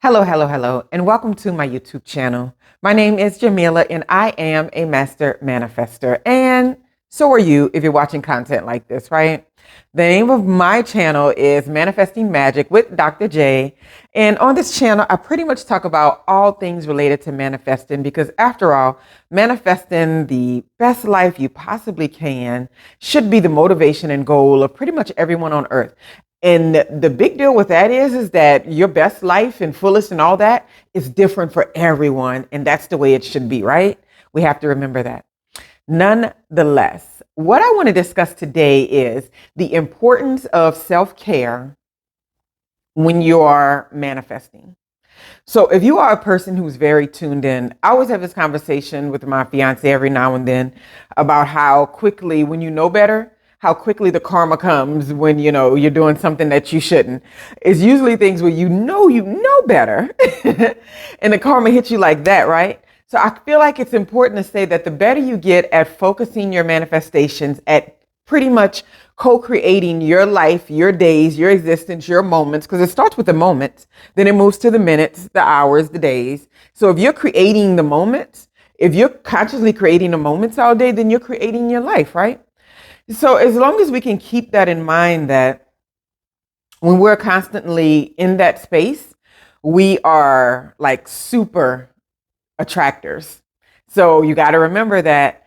Hello, hello, hello, and welcome to my YouTube channel. My name is Jameelah, and I am a master manifester. And so are you if you're watching content like this, right? The name of my channel is Manifesting Magic with Dr. J. And on this channel, I pretty much talk about all things related to manifesting because, after all, manifesting the best life you possibly can should be the motivation and goal of pretty much everyone on earth. And the big deal with that is that your best life and fullest and all that is different for everyone. And that's the way it should be, right? We have to remember that. Nonetheless, what I want to discuss today is the importance of self-care when you are manifesting. So if you are a person who's very tuned in, I always have this conversation with my fiance every now and then about how quickly, when you know better, how quickly the karma comes when you're doing something that you shouldn't. It's usually things where you know better and the karma hits you like that, right? So I feel like it's important to say that the better you get at focusing your manifestations, at pretty much co-creating your life, your days, your existence, your moments, because it starts with the moments, then it moves to the minutes, the hours, the days. So if you're creating the moments, if you're consciously creating the moments all day, then you're creating your life, right? So as long as we can keep that in mind, that when we're constantly in that space, we are like super attractors. So you got to remember that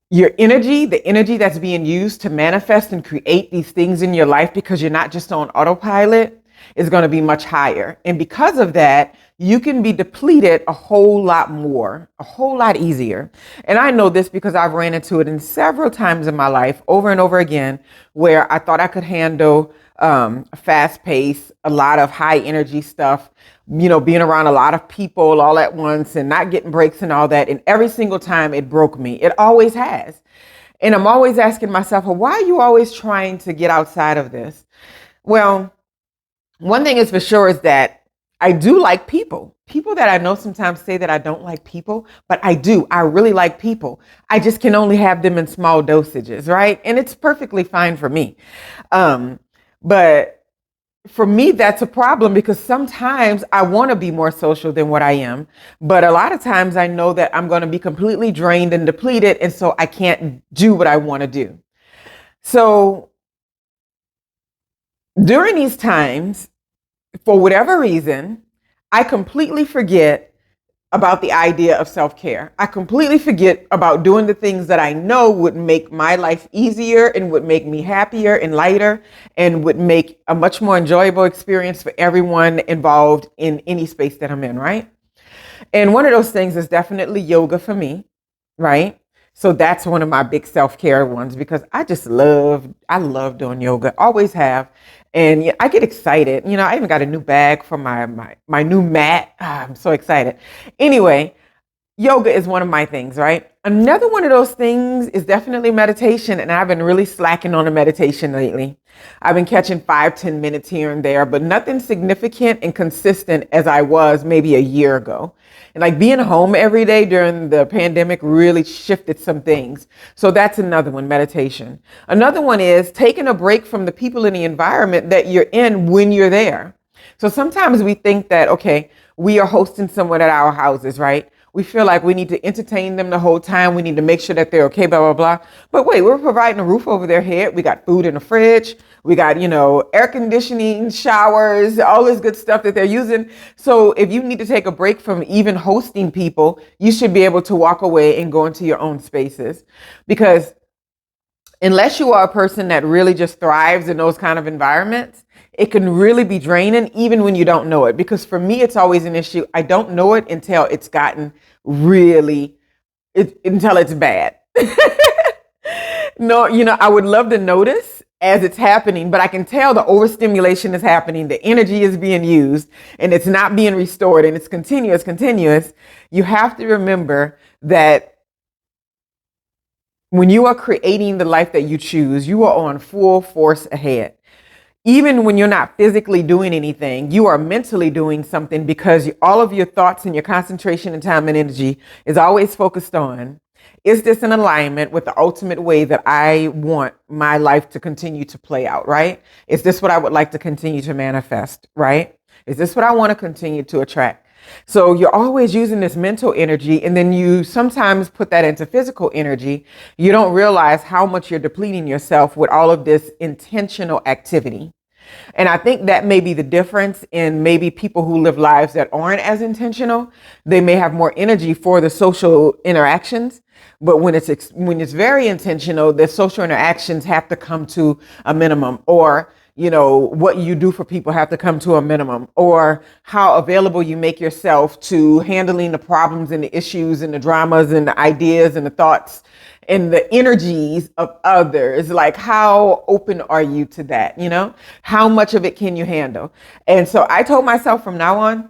your energy, the energy that's being used to manifest and create these things in your life, because you're not just on autopilot, is going to be much higher. And because of that, you can be depleted a whole lot more, a whole lot easier. And I know this because I've ran into it in several times in my life, over and over again, where I thought I could handle a fast pace, a lot of high energy stuff, being around a lot of people all at once and not getting breaks and all that. And every single time it broke me. It always has. And I'm always asking myself, well, why are you always trying to get outside of this? Well, one thing is for sure is that I do like people. People that I know sometimes say that I don't like people, but I do. I really like people. I just can only have them in small dosages, right? And it's perfectly fine for me. But for me, that's a problem because sometimes I want to be more social than what I am. But a lot of times I know that I'm going to be completely drained and depleted. And so I can't do what I want to do. So during these times, for whatever reason, I completely forget about the idea of self-care. I completely forget about doing the things that I know would make my life easier and would make me happier and lighter and would make a much more enjoyable experience for everyone involved in any space that I'm in, right? And one of those things is definitely yoga for me, right? So that's one of my big self-care ones because I love doing yoga, always have. And yeah, I get excited. I even got a new bag for my new mat. I'm so excited. Anyway, yoga is one of my things, right? Another one of those things is definitely meditation. And I've been really slacking on the meditation lately. I've been catching 5-10 minutes here and there, but nothing significant and consistent as I was maybe a year ago. And like being home every day during the pandemic really shifted some things. So that's another one, meditation. Another one is taking a break from the people in the environment that you're in when you're there. So sometimes we think that, okay, we are hosting someone at our houses, right? We feel like we need to entertain them the whole time. We need to make sure that they're okay, blah, blah, blah. But wait, we're providing a roof over their head. We got food in the fridge. We got, air conditioning, showers, all this good stuff that they're using. So if you need to take a break from even hosting people, you should be able to walk away and go into your own spaces. Because unless you are a person that really just thrives in those kind of environments, it can really be draining even when you don't know it. Because for me, it's always an issue. I don't know it until it's gotten until it's bad. No, I would love to notice as it's happening, but I can tell the overstimulation is happening. The energy is being used and it's not being restored and it's continuous. You have to remember that when you are creating the life that you choose, you are on full force ahead. Even when you're not physically doing anything, you are mentally doing something because all of your thoughts and your concentration and time and energy is always focused on, is this in alignment with the ultimate way that I want my life to continue to play out, right? Is this what I would like to continue to manifest, right? Is this what I want to continue to attract? So you're always using this mental energy, and then you sometimes put that into physical energy. You don't realize how much you're depleting yourself with all of this intentional activity. And I think that may be the difference in maybe people who live lives that aren't as intentional. They may have more energy for the social interactions, but when it's very intentional, the social interactions have to come to a minimum, or what you do for people have to come to a minimum, or how available you make yourself to handling the problems and the issues and the dramas and the ideas and the thoughts and the energies of others. Like, how open are you to that? How much of it can you handle? And so I told myself from now on,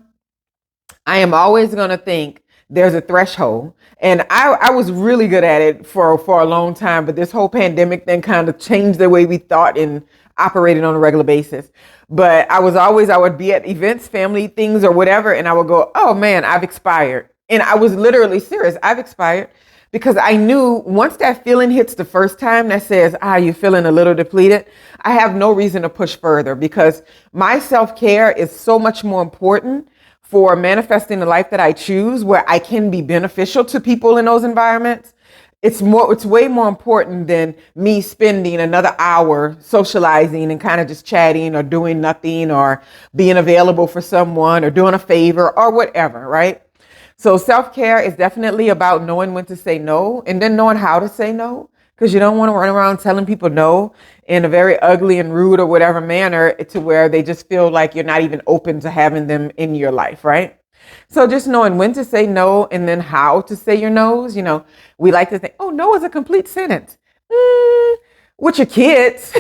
I am always going to think there's a threshold. And I was really good at it for a long time, but this whole pandemic thing kind of changed the way we thought and operated on a regular basis. But I would be at events, family things or whatever, and I would go, oh man, I've expired. And I was literally serious. I've expired, because I knew once that feeling hits the first time that says, you're feeling a little depleted, I have no reason to push further, because my self-care is so much more important for manifesting the life that I choose, where I can be beneficial to people in those environments. It's way more important than me spending another hour socializing and kind of just chatting or doing nothing or being available for someone or doing a favor or whatever, right? So self-care is definitely about knowing when to say no, and then knowing how to say no, because you don't want to run around telling people no in a very ugly and rude or whatever manner to where they just feel like you're not even open to having them in your life, right? So just knowing when to say no and then how to say your no's. We like to think, oh, no is a complete sentence. With your kids.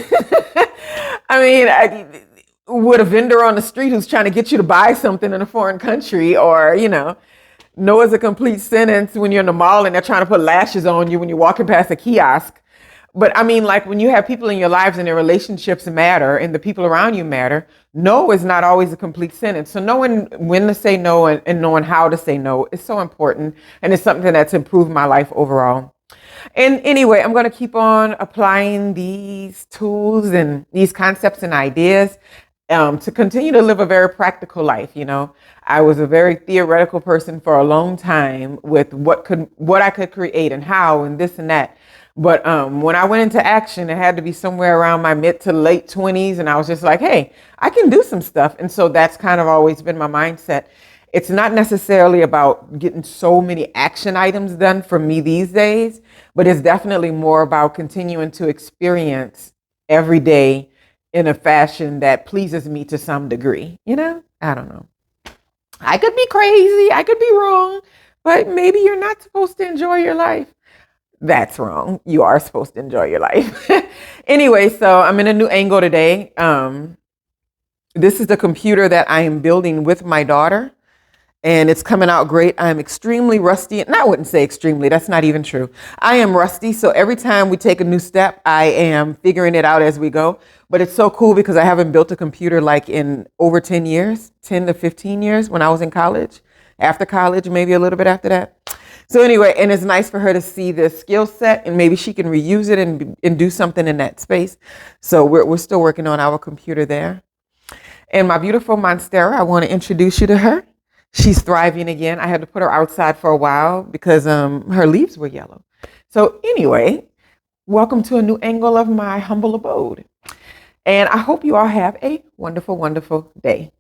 I mean, with a vendor on the street who's trying to get you to buy something in a foreign country, or, no is a complete sentence when you're in the mall and they're trying to put lashes on you when you're walking past a kiosk. But I mean, like when you have people in your lives and their relationships matter and the people around you matter, no is not always a complete sentence. So knowing when to say no and knowing how to say no is so important. And it's something that's improved my life overall. And anyway, I'm going to keep on applying these tools and these concepts and ideas to continue to live a very practical life. I was a very theoretical person for a long time with what I could create and how and this and that. But when I went into action, it had to be somewhere around my mid to late 20s. And I was just like, hey, I can do some stuff. And so that's kind of always been my mindset. It's not necessarily about getting so many action items done for me these days, but it's definitely more about continuing to experience every day in a fashion that pleases me to some degree. I don't know. I could be crazy. I could be wrong, but maybe you're not supposed to enjoy your life. That's wrong. You are supposed to enjoy your life. Anyway, so I'm in a new angle today. This is the computer that I am building with my daughter, and it's coming out great. I'm extremely rusty. And I wouldn't say extremely. That's not even true. I am rusty. So every time we take a new step, I am figuring it out as we go. But it's so cool because I haven't built a computer like in over 10 years, 10 to 15 years when I was in college. After college, maybe a little bit after that. So anyway, and it's nice for her to see this skill set and maybe she can reuse it and do something in that space. So we're still working on our computer there. And my beautiful Monstera, I want to introduce you to her. She's thriving again. I had to put her outside for a while because her leaves were yellow. So anyway, welcome to a new angle of my humble abode. And I hope you all have a wonderful, wonderful day.